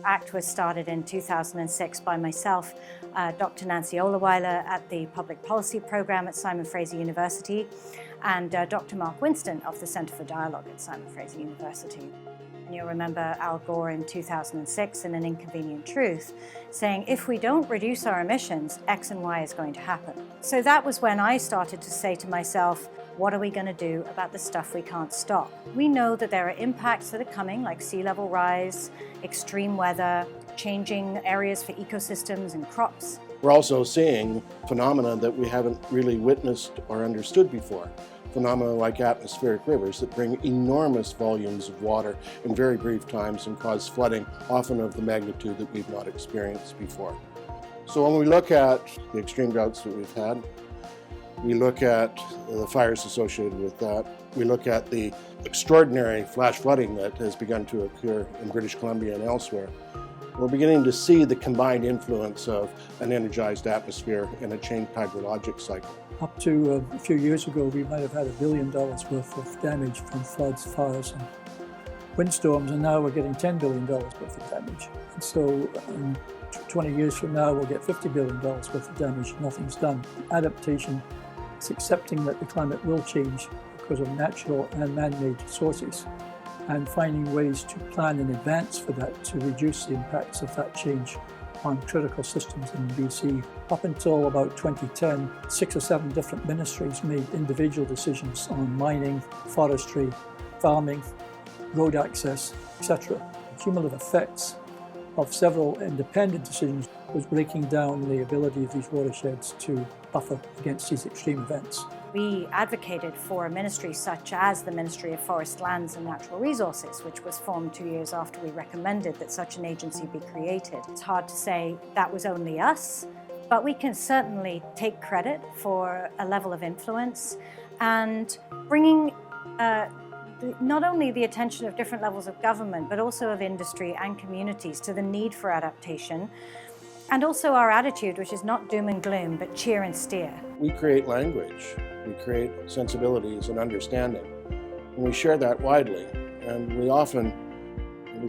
ACT was started in 2006 by myself, Dr. Nancy Olaweiler at the Public Policy Program at Simon Fraser University, and Dr. Mark Winston of the Centre for Dialogue at Simon Fraser University. And you'll remember Al Gore in 2006 in An Inconvenient Truth saying, if we don't reduce our emissions, X and Y is going to happen. So that was when I started to say to myself, what are we going to do about the stuff we can't stop? We know that there are impacts that are coming, like sea level rise, extreme weather, changing areas for ecosystems and crops. We're also seeing phenomena that we haven't really witnessed or understood before. Phenomena like atmospheric rivers that bring enormous volumes of water in very brief times and cause flooding, often of the magnitude that we've not experienced before. So when we look at the extreme droughts that we've had, we look at the fires associated with that, we look at the extraordinary flash flooding that has begun to occur in British Columbia and elsewhere, we're beginning to see the combined influence of an energized atmosphere and a changed hydrologic cycle. Up to a few years ago, we might have had $1 billion worth of damage from floods, fires and windstorms, and now we're getting $10 billion worth of damage. And so 20 years from now, we'll get $50 billion worth of damage, nothing's done. Adaptation is accepting that the climate will change because of natural and man-made sources, and finding ways to plan in advance for that to reduce the impacts of that change on critical systems in BC. Up until about 2010, 6 or 7 different ministries made individual decisions on mining, forestry, farming, road access, etc. The cumulative effects of several independent decisions was breaking down the ability of these watersheds to buffer against these extreme events. We advocated for a ministry such as the Ministry of Forest, Lands and Natural Resources, which was formed 2 years after we recommended that such an agency be created. It's hard to say that was only us, but we can certainly take credit for a level of influence and bringing not only the attention of different levels of government, but also of industry and communities to the need for adaptation, and also our attitude, which is not doom and gloom, but cheer and steer. We create language, we create sensibilities and understanding, and we share that widely. And we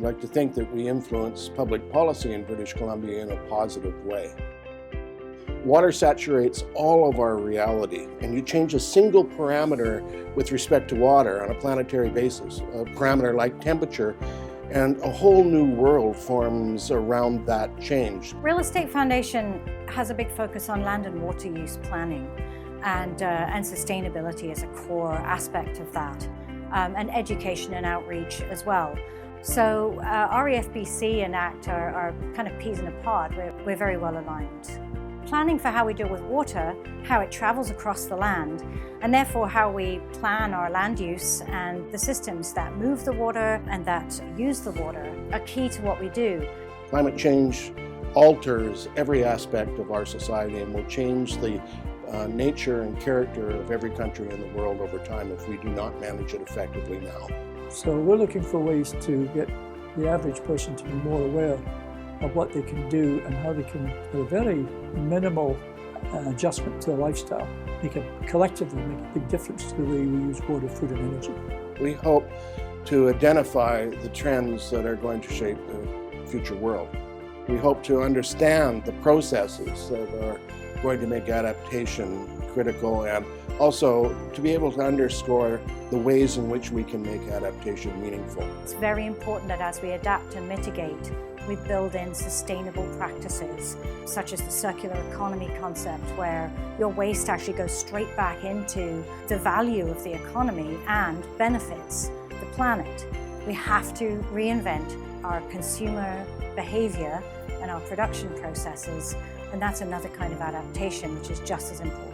like to think that we influence public policy in British Columbia in a positive way. Water saturates all of our reality, and you change a single parameter with respect to water on a planetary basis, a parameter like temperature, and a whole new world forms around that change. Real Estate Foundation has a big focus on land and water use planning, and sustainability as a core aspect of that, and education and outreach as well. So REFBC and ACT are kind of peas in a pod. We're very well aligned. Planning for how we deal with water, how it travels across the land, and therefore how we plan our land use and the systems that move the water and that use the water are key to what we do. Climate change alters every aspect of our society and will change the nature and character of every country in the world over time if we do not manage it effectively now. So we're looking for ways to get the average person to be more aware of what they can do and how they can, with a very minimal adjustment to their lifestyle, collectively make a big difference to the way we use water, food and energy. We hope to identify the trends that are going to shape the future world. We hope to understand the processes that are going to make adaptation critical, and also to be able to underscore the ways in which we can make adaptation meaningful. It's very important that as we adapt and mitigate, we build in sustainable practices, such as the circular economy concept, where your waste actually goes straight back into the value of the economy and benefits the planet. We have to reinvent our consumer behavior and our production processes, and that's another kind of adaptation which is just as important.